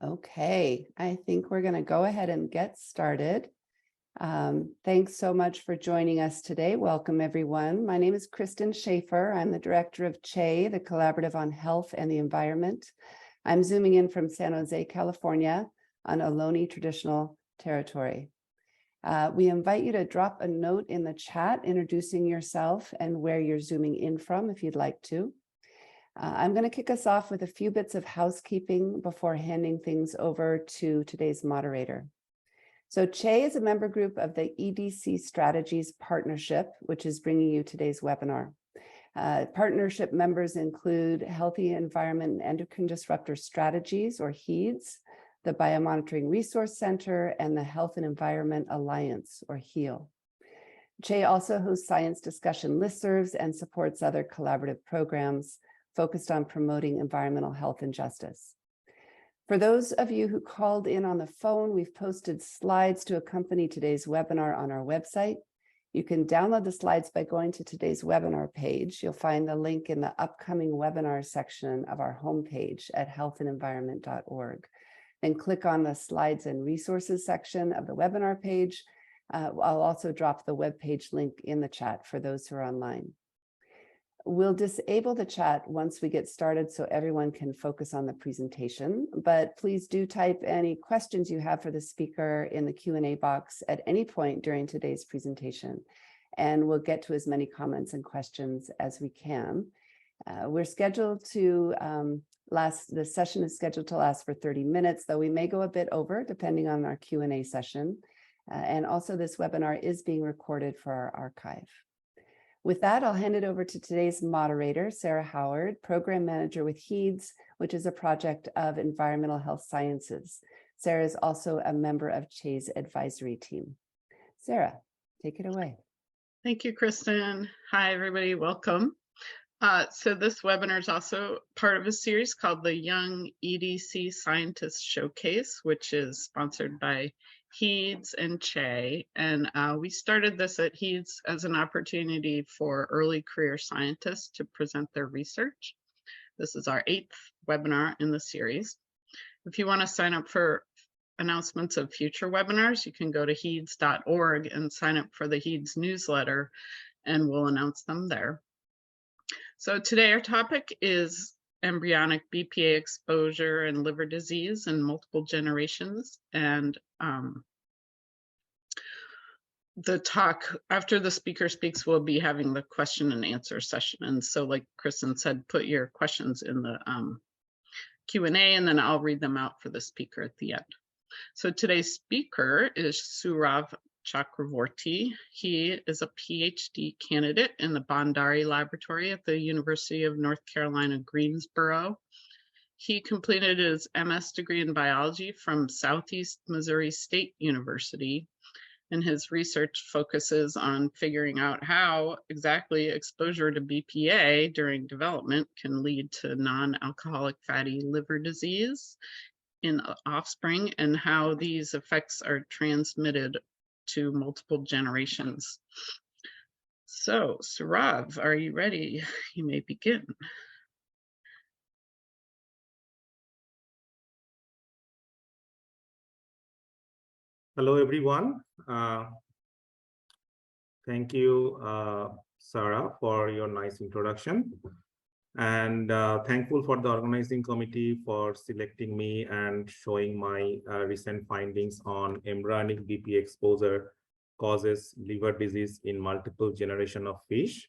Okay, I think we're going to go ahead and get started. Thanks so much for joining us today. Welcome, everyone. My name is Kristen Schaefer. I'm the director of CHE, the Collaborative on Health and the Environment. I'm zooming in from San Jose, California, on Ohlone traditional territory. We invite you to drop a note in the chat introducing yourself and where you're zooming in from if you'd like to. I'm going to kick us off with a few bits of housekeeping before handing things over to today's moderator. So CHE is a member group of the EDC Strategies Partnership, which is bringing you today's webinar. Partnership members include Healthy Environment and Endocrine Disruptor Strategies, or HEEDS, the Biomonitoring Resource Center, and the Health and Environment Alliance, or HEAL. CHE also hosts science discussion listservs and supports other collaborative programs focused on promoting environmental health and justice. For those of you who called in on the phone, we've posted slides to accompany today's webinar on our website. You can download the slides by going to today's webinar page. You'll find the link in the upcoming webinar section of our homepage at healthandenvironment.org. Then click on the slides and resources section of the webinar page. I'll also drop the webpage link in the chat for those who are online. We'll disable the chat once we get started so everyone can focus on the presentation, but please do type any questions you have for the speaker in the Q&A box at any point during today's presentation, and we'll get to as many comments and questions as we can. We're scheduled to the session is scheduled to last for 30 minutes, though we may go a bit over depending on our Q&A session. And also this webinar is being recorded for our archive. With that, I'll hand it over to today's moderator, Sarah Howard, Program Manager with HEEDS, which is a project of Environmental Health Sciences. Sarah is also a member of CHE's advisory team. Sarah, take it away. Thank you, Kristen. Hi, everybody. Welcome. So this webinar is also part of a series called the Young EDC Scientist Showcase, which is sponsored by HEEDS and CHE, and we started this at HEEDS as an opportunity for early career scientists to present their research. This is our 8th webinar in the series. If you want to sign up for announcements of future webinars, you can go to heeds.org and sign up for the HEEDS newsletter, and we'll announce them there. So today our topic is embryonic BPA exposure and liver disease in multiple generations. And the talk, after the speaker speaks, we'll be having the question and answer session. And so like Kristen said, put your questions in the Q&A, and then I'll read them out for the speaker at the end. So today's speaker is Sourav Chakraborty. He is a PhD candidate in the Bhandari Laboratory at the University of North Carolina, Greensboro. He completed his MS degree in biology from Southeast Missouri State University, and his research focuses on figuring out how exactly exposure to BPA during development can lead to non-alcoholic fatty liver disease in offspring, and how these effects are transmitted to multiple generations. So, Sourav, are you ready? You may begin. Hello, everyone. Thank you, Sarah, for your nice introduction. And thankful for the organizing committee for selecting me and showing my recent findings on embryonic BPA exposure causes liver disease in multiple generations of fish.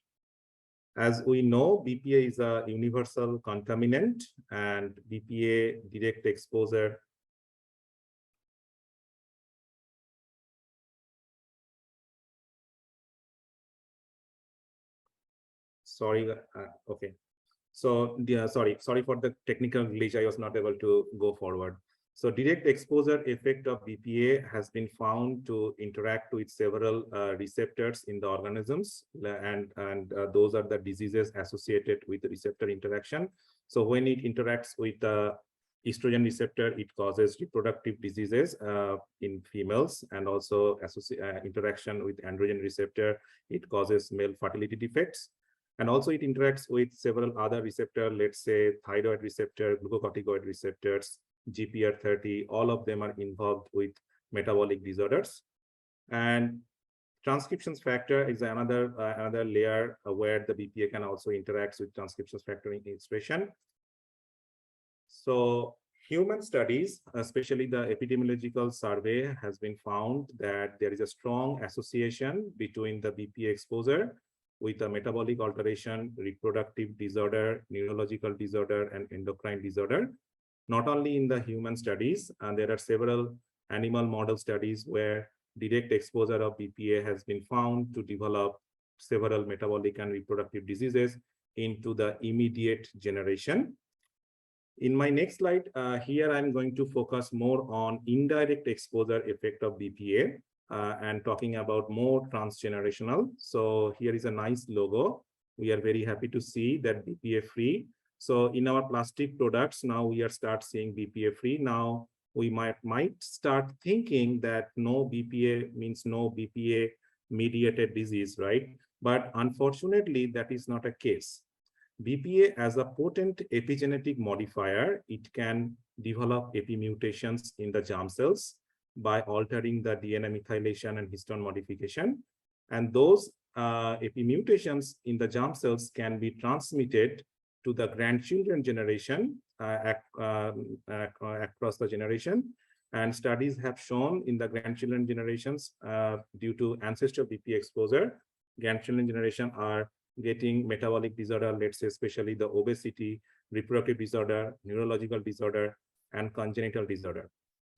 As we know, BPA is a universal contaminant, and BPA direct exposure okay. So yeah, sorry for the technical glitch. I was not able to go forward. So direct exposure effect of BPA has been found to interact with several receptors in the organisms, and those are the diseases associated with the receptor interaction. So when it interacts with the estrogen receptor, it causes reproductive diseases in females, and also interaction with androgen receptor, it causes male fertility defects. And also it interacts with several other receptors, let's say thyroid receptor, glucocorticoid receptors, GPR30, all of them are involved with metabolic disorders. And transcription factor is another layer where the BPA can also interact with transcription factor in expression. So human studies, especially the epidemiological survey, has been found that there is a strong association between the BPA exposure with a metabolic alteration, reproductive disorder, neurological disorder, and endocrine disorder. Not only in the human studies, and there are several animal model studies where direct exposure of BPA has been found to develop several metabolic and reproductive diseases into the immediate generation. In my next slide, here I'm going to focus more on indirect exposure effect of BPA and talking about more transgenerational. So here is a nice logo. We are very happy to see that BPA free. So in our plastic products, now we are start seeing BPA free. Now we might start thinking that no BPA means no BPA mediated disease, right? But unfortunately, that is not a case. BPA as a potent epigenetic modifier, it can develop epimutations in the germ cells by altering the DNA methylation and histone modification. And those epimutations in the germ cells can be transmitted to the grandchildren generation across the generation. And studies have shown in the grandchildren generations due to ancestral BPA exposure, grandchildren generation are getting metabolic disorder, let's say especially the obesity, reproductive disorder, neurological disorder, and congenital disorder.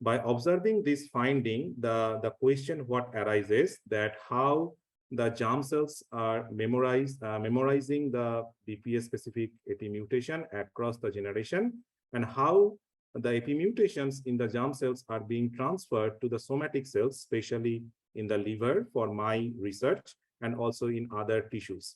By observing this finding, the question what arises that how the germ cells are memorizing the BPA-specific epimutation across the generation, and how the epimutations in the germ cells are being transferred to the somatic cells, especially in the liver for my research, and also in other tissues.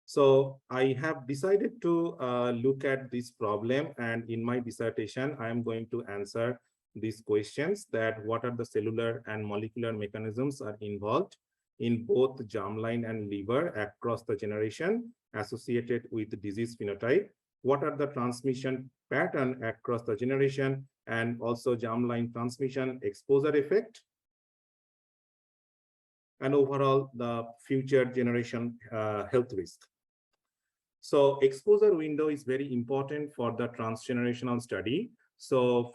So I have decided to look at this problem, and in my dissertation, I am going to answer these questions that what are the cellular and molecular mechanisms are involved in both germline and liver across the generation associated with disease phenotype, what are the transmission pattern across the generation, and also germline transmission exposure effect, and overall the future generation health risk. So exposure window is very important for the transgenerational study. So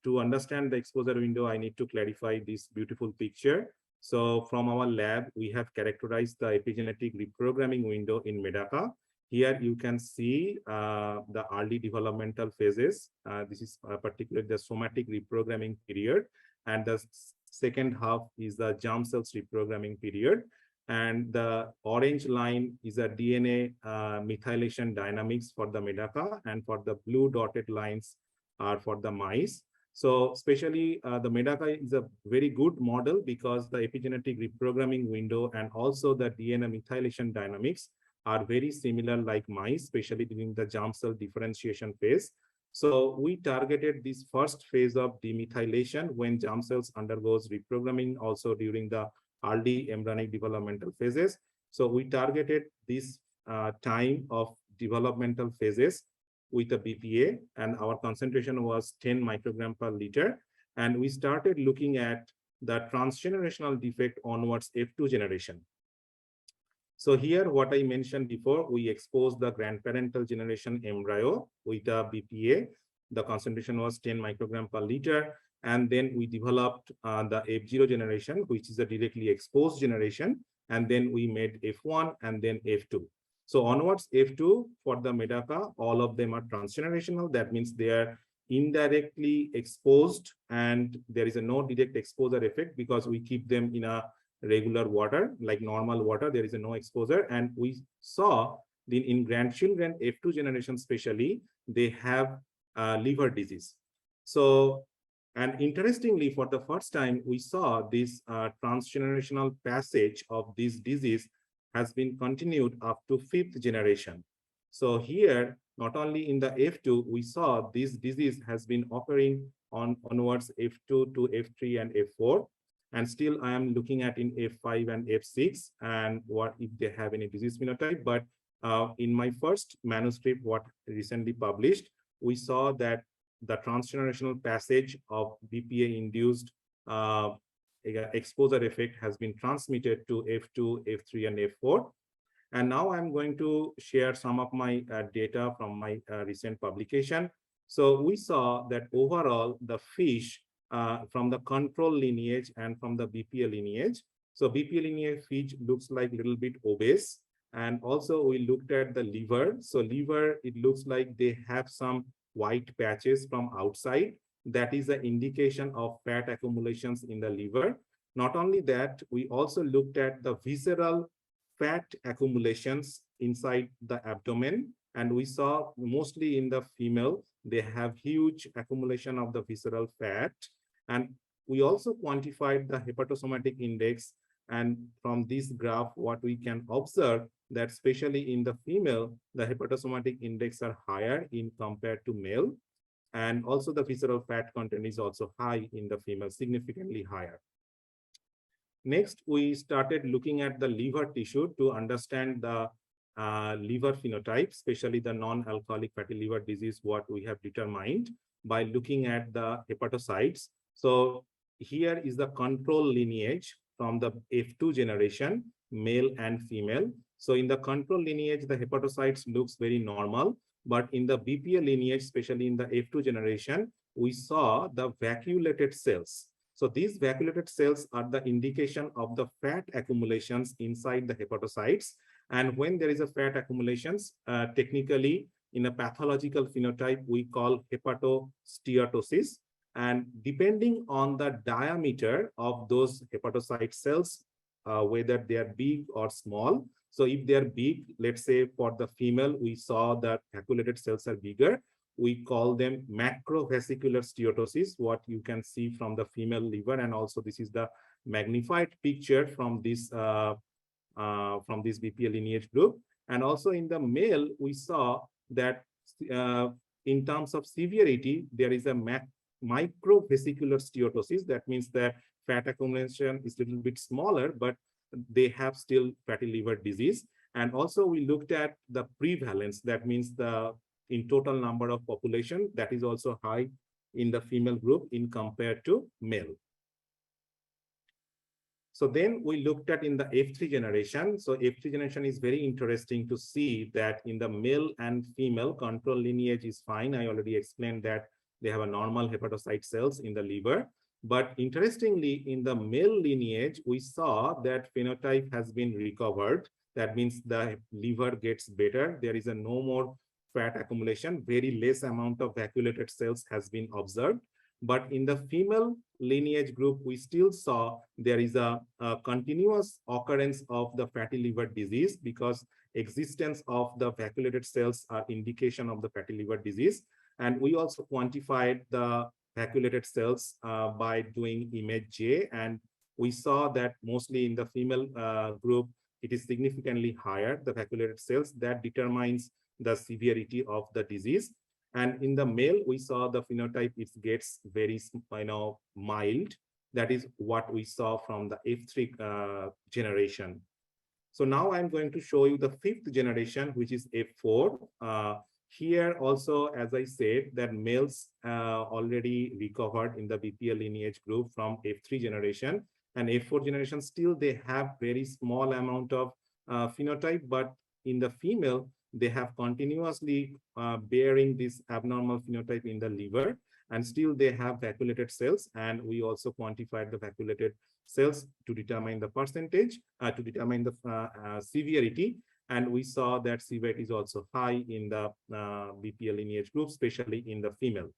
to understand the exposure window, I need to clarify this beautiful picture. So from our lab, we have characterized the epigenetic reprogramming window in Medaka. Here you can see the early developmental phases. This is particularly the somatic reprogramming period. And the second half is the germ cells reprogramming period. And the orange line is a DNA methylation dynamics for the Medaka, and for the blue dotted lines are for the mice. So especially the Medaka is a very good model because the epigenetic reprogramming window and also the DNA methylation dynamics are very similar like mice, especially during the germ cell differentiation phase. So we targeted this first phase of demethylation when germ cells undergoes reprogramming, also during the early embryonic developmental phases. So we targeted this time of developmental phases with a BPA, and our concentration was 10 microgram per liter. And we started looking at the transgenerational defect onwards F2 generation. So here, what I mentioned before, we exposed the grandparental generation embryo with a BPA. The concentration was 10 microgram per liter. And then we developed the F0 generation, which is a directly exposed generation. And then we made F1 and then F2. So onwards F2 for the Medaka, all of them are transgenerational. That means they are indirectly exposed and there is a no direct exposure effect because we keep them in a regular water, like normal water, there is a no exposure. And we saw in grandchildren, F2 generation especially, they have liver disease. So, and interestingly, for the first time, we saw this transgenerational passage of this disease has been continued up to 5th generation. So here, not only in the F2, we saw this disease has been occurring onwards F2 to F3 and F4. And still I am looking at in F5 and F6 and what if they have any disease phenotype. But in my first manuscript, what recently published, we saw that the transgenerational passage of BPA-induced exposure effect has been transmitted to F2, F3, and F4. And now I'm going to share some of my data from my recent publication. So we saw that overall the fish from the control lineage and from the BPA lineage. So BPA lineage fish looks like a little bit obese. And also we looked at the liver. So liver, it looks like they have some white patches from outside. That is an indication of fat accumulations in the liver. Not only that, we also looked at the visceral fat accumulations inside the abdomen. And we saw mostly in the female, they have huge accumulation of the visceral fat. And we also quantified the hepatosomatic index. And from this graph, what we can observe that especially in the female, the hepatosomatic index are higher in compared to male. And also the visceral fat content is also high in the female, significantly higher. Next, we started looking at the liver tissue to understand the liver phenotype, especially the non-alcoholic fatty liver disease, what we have determined by looking at the hepatocytes. So here is the control lineage from the F2 generation, male and female. So in the control lineage, the hepatocytes looks very normal, but in the BPA lineage, especially in the F2 generation, we saw the vacuolated cells. So these vacuolated cells are the indication of the fat accumulations inside the hepatocytes. And when there is a fat accumulations, technically in a pathological phenotype, we call hepatosteatosis. And depending on the diameter of those hepatocyte cells, whether they are big or small. So if they are big, let's say for the female, we saw that vacuolated cells are bigger. We call them macrovesicular steatosis, what you can see from the female liver. And also this is the magnified picture from this BPA lineage group. And also in the male, we saw that in terms of severity, there is a microvesicular steatosis. That means that fat accumulation is a little bit smaller, but they have still fatty liver disease. And also we looked at the prevalence. That means the in total number of population, that is also high in the female group in compared to male. So then we looked at in the F3 generation. So F3 generation is very interesting to see that in the male and female control lineage is fine. I already explained that they have a normal hepatocyte cells in the liver. But interestingly, in the male lineage, we saw that phenotype has been recovered. That means the liver gets better. There is a no more fat accumulation, very less amount of vacuolated cells has been observed. But in the female lineage group, we still saw there is a continuous occurrence of the fatty liver disease because existence of the vacuolated cells are indication of the fatty liver disease. And we also quantified the vacuolated cells by doing image J. And we saw that mostly in the female group, it is significantly higher, the vacuolated cells that determines the severity of the disease. And in the male, we saw the phenotype, it gets very mild. That is what we saw from the F3 generation. So now I'm going to show you the 5th generation, which is F4. Here also, as I said, that males already recovered in the BPA lineage group from F3 generation. And F4 generation, still they have very small amount of phenotype, but in the female, they have continuously bearing this abnormal phenotype in the liver, and still they have vacuolated cells. And we also quantified the vacuolated cells to determine the percentage, to determine the severity. And we saw that severity is also high in the BPA lineage group, especially in the female.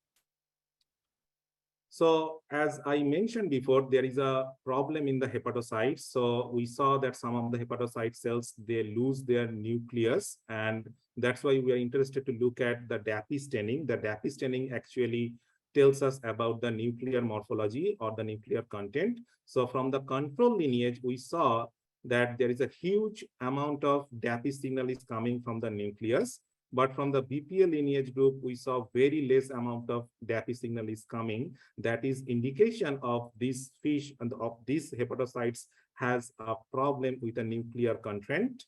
So as I mentioned before, there is a problem in the hepatocytes. So we saw that some of the hepatocyte cells, they lose their nucleus. And that's why we are interested to look at the DAPI staining. The DAPI staining actually tells us about the nuclear morphology or the nuclear content. So from the control lineage, we saw that there is a huge amount of DAPI signal is coming from the nucleus. But from the BPA lineage group, we saw very less amount of DAPI signal is coming. That is indication of this fish and of these hepatocytes has a problem with the nuclear content.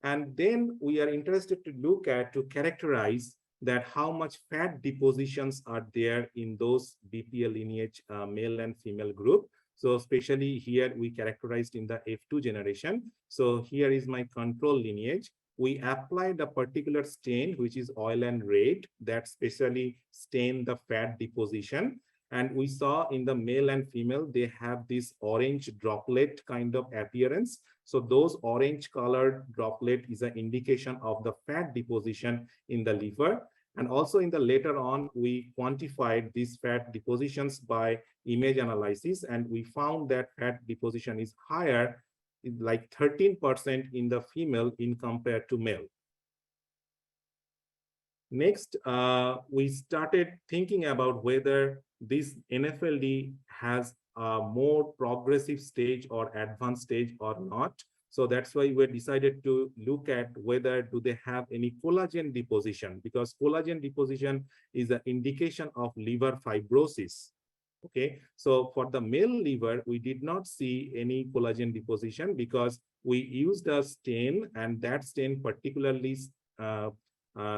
And then we are interested to look at, to characterize that how much fat depositions are there in those BPA lineage male and female group. So especially here we characterized in the F2 generation. So here is my control lineage. We applied a particular stain, which is oil and red, that specially stain the fat deposition. And we saw in the male and female, they have this orange droplet kind of appearance. So those orange colored droplet is an indication of the fat deposition in the liver. And also in the later on, we quantified these fat depositions by image analysis, and we found that fat deposition is higher, like 13% in the female in compared to male. Next, we started thinking about whether this NFLD has a more progressive stage or advanced stage or not. So that's why we decided to look at whether do they have any collagen deposition, because collagen deposition is an indication of liver fibrosis. Okay, so for the male liver, we did not see any collagen deposition because we used a stain, and that stain particularly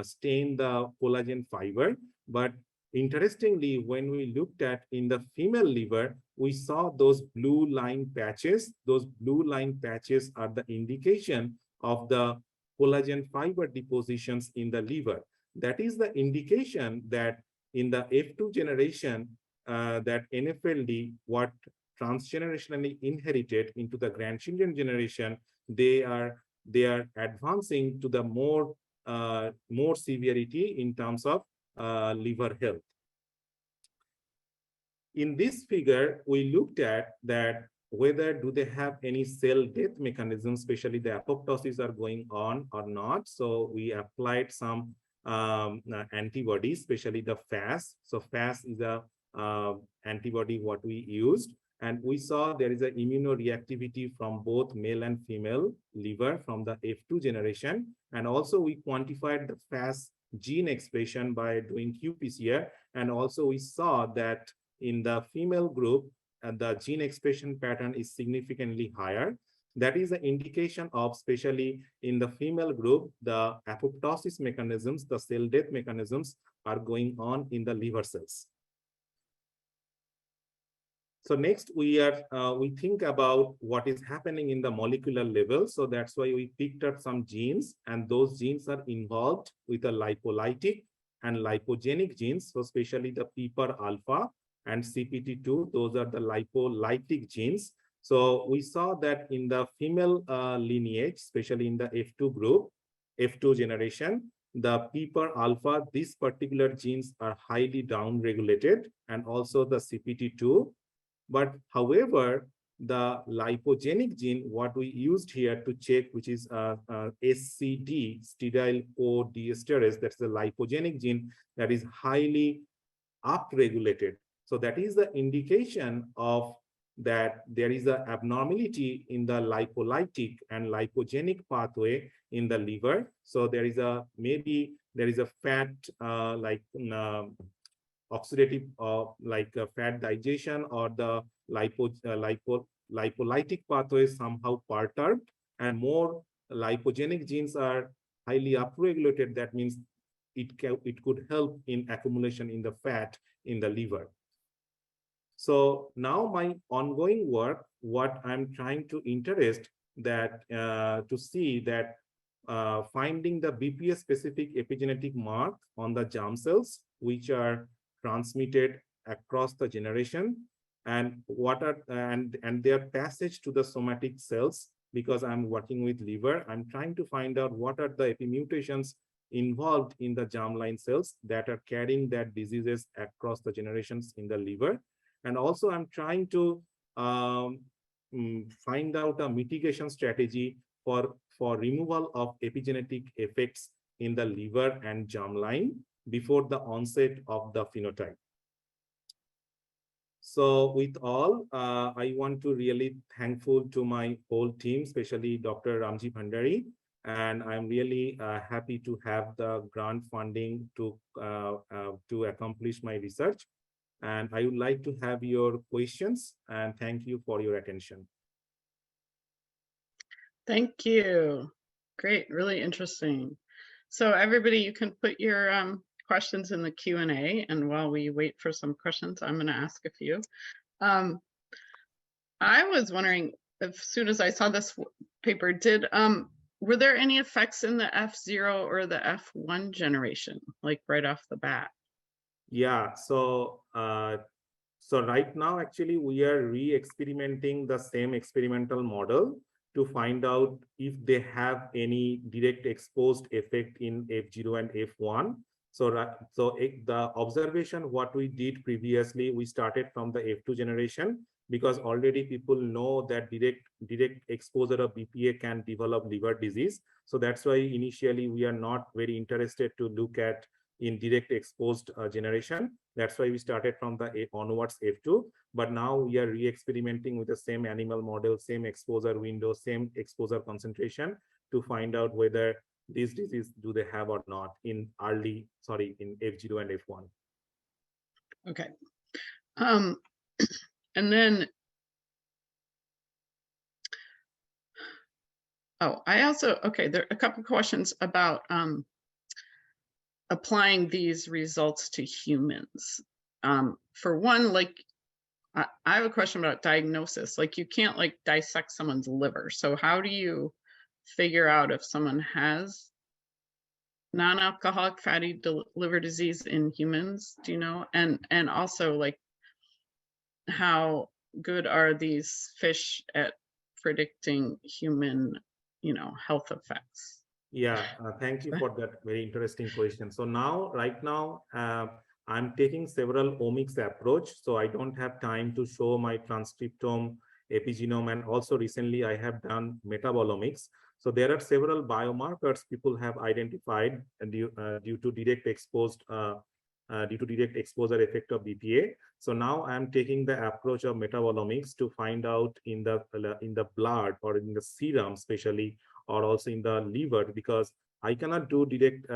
stain the collagen fiber. But interestingly, when we looked at in the female liver, we saw those blue line patches. Those blue line patches are the indication of the collagen fiber depositions in the liver. That is the indication that in the F2 generation, that NFLD, what transgenerationally inherited into the grandchildren generation, they are advancing to the more severity in terms of liver health. In this figure, we looked at that whether do they have any cell death mechanisms, especially the apoptosis are going on or not. So we applied some antibodies, especially the FAS. So FAS is a antibody what we used, and we saw there is an immunoreactivity from both male and female liver from the F2 generation. And also we quantified the FAS gene expression by doing qPCR, and also we saw that in the female group, the gene expression pattern is significantly higher. That is an indication of, especially in the female group, the apoptosis mechanisms, the cell death mechanisms are going on in the liver cells. So next we think about what is happening in the molecular level. So that's why we picked up some genes, and those genes are involved with the lipolytic and lipogenic genes. So especially the PPAR alpha and CPT2, those are the lipolytic genes. So we saw that in the female lineage, especially in the F2 group, F2 generation, the PPAR alpha, these particular genes are highly downregulated, and also the CPT2. But however, the lipogenic gene, what we used here to check, which is SCD, sterile co-desterase, that's the lipogenic gene that is highly upregulated. So that is the indication of that there is an abnormality in the lipolytic and lipogenic pathway in the liver. So there is a, maybe there is a fat oxidative like fat digestion, or the lipolytic pathway is somehow perturbed, and more lipogenic genes are highly upregulated. That means it could help in accumulation in the fat in the liver. So now my ongoing work, what I'm trying to interest that to see that finding the BPA specific epigenetic mark on the germ cells, which are transmitted across the generation, and what are and their passage to the somatic cells. Because I'm working with liver, I'm trying to find out what are the epimutations involved in the germline cells that are carrying that diseases across the generations in the liver. And also I'm trying to find out a mitigation strategy for removal of epigenetic effects in the liver and germline before the onset of the phenotype. So with all, I want to really thankful to my whole team, especially Dr. Ramji Bhandari, and I'm really happy to have the grant funding to accomplish my research. And I would like to have your questions, and thank you for your attention. Thank you. Great, really interesting. So everybody, you can put your questions in the Q&A, and while we wait for some questions, I'm going to ask a few. I was wondering, as soon as I saw this paper, were there any effects in the F0 or the F1 generation, like right off the bat? Yeah, so right now, actually, we are re-experimenting the same experimental model to find out if they have any direct exposed effect in F0 and F1. So the observation, what we did previously, we started from the F2 generation, because already people know that direct exposure of BPA can develop liver disease. So that's why initially we are not very interested to look at in direct exposed generation. That's why we started from the onwards F2. But now we are re-experimenting with the same animal model, same exposure window, same exposure concentration to find out whether this disease do they have or not in in F0 and F1. Okay. And then, I also, there are a couple questions about applying these results to humans. For one, like, I have a question about diagnosis. Like, you can't like dissect someone's liver. So how do you figure out if someone has non-alcoholic fatty liver disease in humans? Do you know? And also, like, how good are these fish at predicting human, health effects? Yeah, thank you for that very interesting question. So right now, I'm taking several omics approach. So I don't have time to show my transcriptome, epigenome, and also recently I have done metabolomics. So there are several biomarkers people have identified due to direct exposure effect of BPA. So now I'm taking the approach of metabolomics to find out in the blood or in the serum, especially, or also in the liver, because I cannot do direct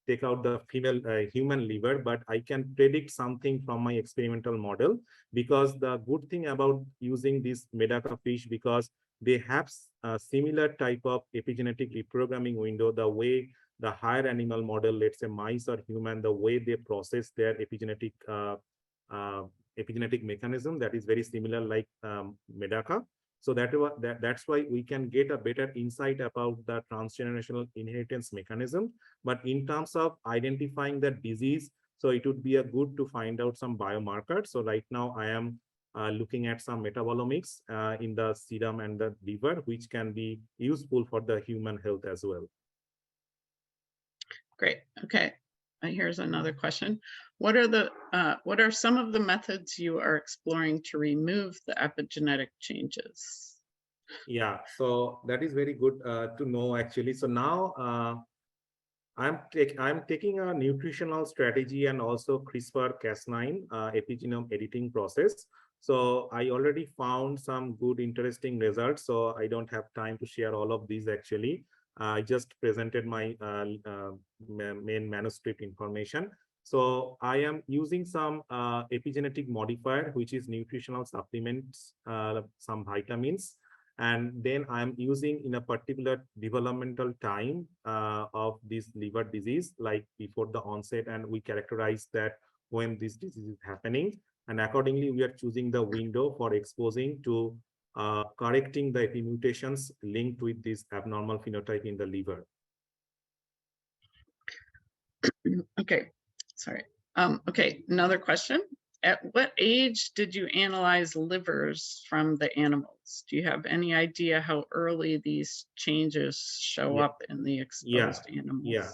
take out the female human liver, but I can predict something from my experimental model. Because the good thing about using this Medaka fish, because they have a similar type of epigenetic reprogramming window, the way the higher animal model, let's say mice or human, the way they process their epigenetic mechanism, that is very similar like Medaka. So that's why we can get a better insight about the transgenerational inheritance mechanism. But in terms of identifying the disease, so it would be a good to find out some biomarkers. So right now I am looking at some metabolomics in the serum and the liver, which can be useful for the human health as well. Great. Okay. Here's another question. What are some of the methods you are exploring to remove the epigenetic changes? Yeah, so that is very good to know, actually. So now I'm taking a nutritional strategy and also CRISPR-Cas9 epigenome editing process. So I already found some good, interesting results. So I don't have time to share all of these, actually. I just presented my main manuscript information. So I am using some epigenetic modifier, which is nutritional supplements, some vitamins. And then I'm using in a particular developmental time of this liver disease, like before the onset, and we characterize that when this disease is happening. And accordingly, we are choosing the window for exposing to correcting the epimutations linked with this abnormal phenotype in the liver. Okay, sorry. Okay, another question. At what age did you analyze livers from the animals? Do you have any idea how early these changes show up in the exposed animals? Yeah.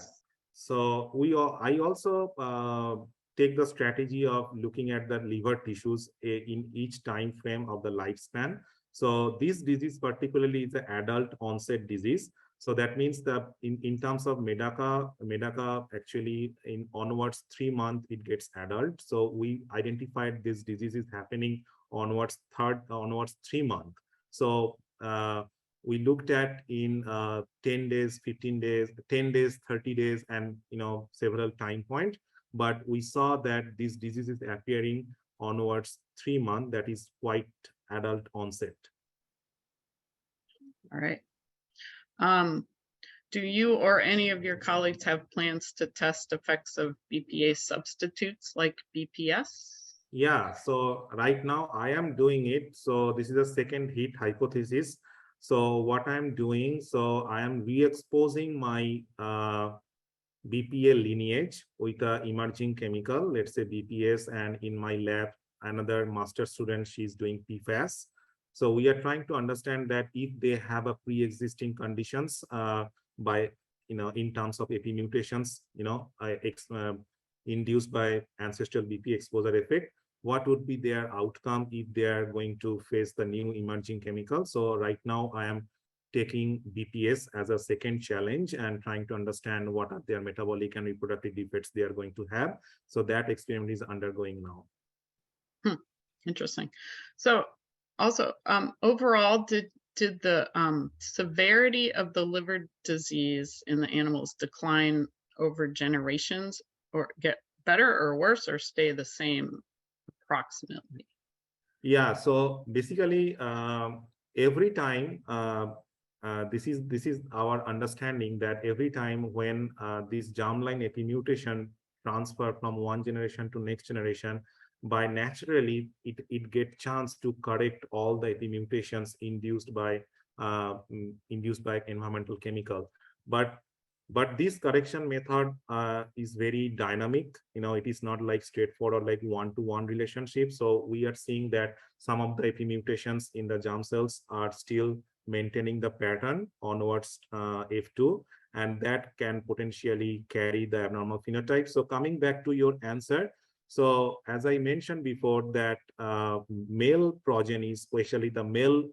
So I also take the strategy of looking at the liver tissues in each time frame of the lifespan. So this disease particularly is an adult onset disease. So that means that in terms of Medaka actually in onwards 3 months, it gets adult. So we identified this disease is happening onwards 3 months. So we looked at in 10 days, 15 days, 10 days, 30 days, and several time points. But we saw that this disease is appearing onwards 3 months, that is quite adult onset. All right. Do you or any of your colleagues have plans to test effects of BPA substitutes like BPS? Yeah, so right now I am doing it. So this is a second hit hypothesis. So what I'm doing, so I am re-exposing my BPA lineage with a emerging chemical, let's say BPS, and in my lab, another master student, she's doing PFAS. So we are trying to understand that if they have a pre-existing conditions by, in terms of AP mutations, induced by ancestral BP exposure effect, what would be their outcome if they are going to face the new emerging chemical. So right now I am taking BPS as a second challenge and trying to understand what are their metabolic and reproductive defects they are going to have. So that experiment is undergoing now. Interesting. So also, overall, did the severity of the liver disease in the animals decline over generations, or get better or worse, or stay the same approximately? Yeah, so basically every time this is our understanding that every time when this germline AP mutation transfer from one generation to next generation, by naturally it get chance to correct all the AP mutations induced by environmental chemical. But this correction method is very dynamic. It is not like straightforward, like one-to-one relationship. So we are seeing that some of the AP mutations in the germ cells are still maintaining the pattern onwards F2, and that can potentially carry the abnormal phenotype. So coming back to your answer, so as I mentioned before, that male progeny, especially the male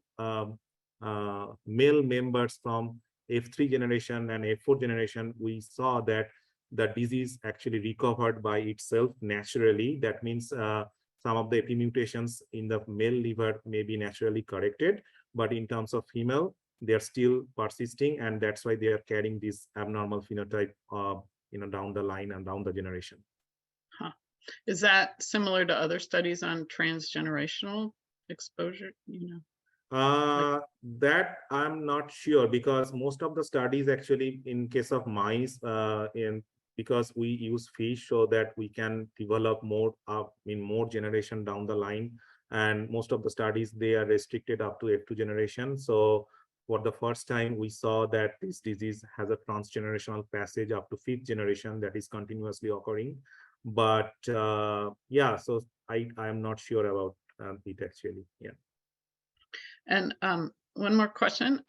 members from F3 generation and F4 generation, we saw that the disease actually recovered by itself naturally. That means some of the AP mutations in the male liver may be naturally corrected, but in terms of female, they're still persisting, and that's why they are carrying this abnormal phenotype, down the line and down the generation. Huh. Is that similar to other studies on transgenerational exposure? That I'm not sure, because most of the studies actually in case of mice, because we use fish so that we can develop more more generation down the line, and most of the studies, they are restricted up to F2 generation. So for the first time we saw that this disease has a transgenerational passage up to 5th generation that is continuously occurring. But yeah, so I am not sure about it actually. Yeah. And one more question.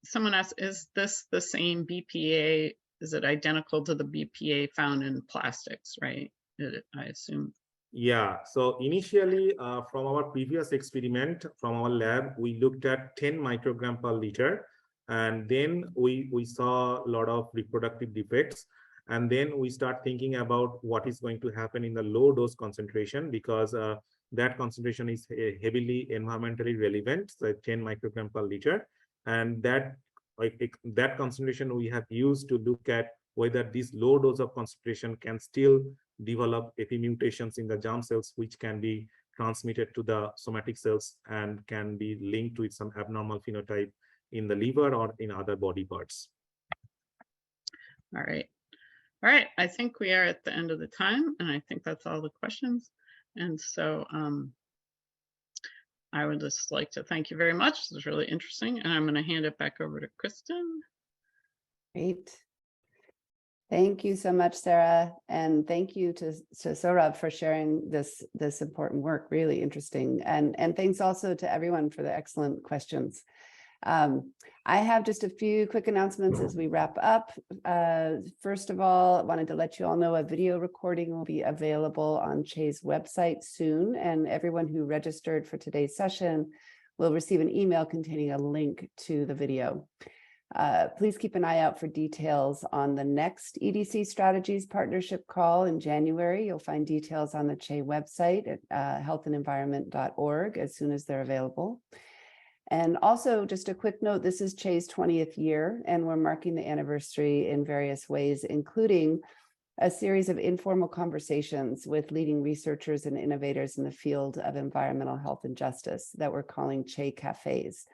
Someone asked, is this the same BPA? Is it identical to the BPA found in plastics, right? I assume. Yeah, so initially from our previous experiment from our lab, we looked at 10 microgram per liter, and then we saw a lot of reproductive defects. And then we start thinking about what is going to happen in the low dose concentration, because that concentration is heavily environmentally relevant, so 10 microgram per liter. And that concentration we have used to look at whether this low dose of concentration can still develop AP mutations in the germ cells, which can be transmitted to the somatic cells and can be linked with some abnormal phenotype in the liver or in other body parts. All right. All right. I think we are at the end of the time, and I think that's all the questions. And so I would just like to thank you very much. This was really interesting, and I'm going to hand it back over to Kristen. Great. Thank you so much, Sarah. And thank you to Sourav for sharing this important work, really interesting. And thanks also to everyone for the excellent questions. I have just a few quick announcements as we wrap up. First of all, I wanted to let you all know a video recording will be available on Che's website soon, and everyone who registered for today's session will receive an email containing a link to the video. Please keep an eye out for details on the next EDC Strategies Partnership call in January. You'll find details on the Che website at healthandenvironment.org as soon as they're available. And also, just a quick note, this is Che's 20th year, and we're marking the anniversary in various ways, including a series of informal conversations with leading researchers and innovators in the field of environmental health and justice that we're calling Che Cafes.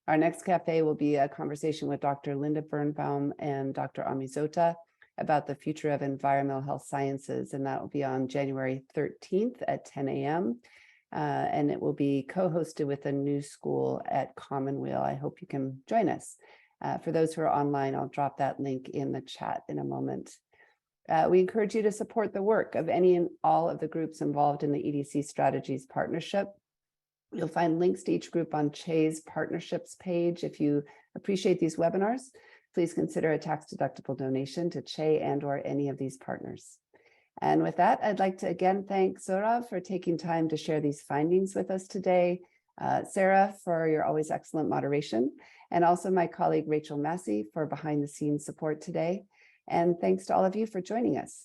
Our next cafe will be a conversation with Dr. Linda Birnbaum and Dr. Amizota about the future of environmental health sciences, and that will be on January 13th at 10 a.m. And it will be co-hosted with a new school at Commonweal. I hope you can join us. For those who are online, I'll drop that link in the chat in a moment. We encourage you to support the work of any and all of the groups involved in the EDC Strategies Partnership. You'll find links to each group on CHE's partnerships page. If you appreciate these webinars, please consider a tax-deductible donation to CHE and/or any of these partners. And with that, I'd like to again thank Sourav for taking time to share these findings with us today, Sarah for your always excellent moderation, and also my colleague Rachel Massey for behind-the-scenes support today. And thanks to all of you for joining us.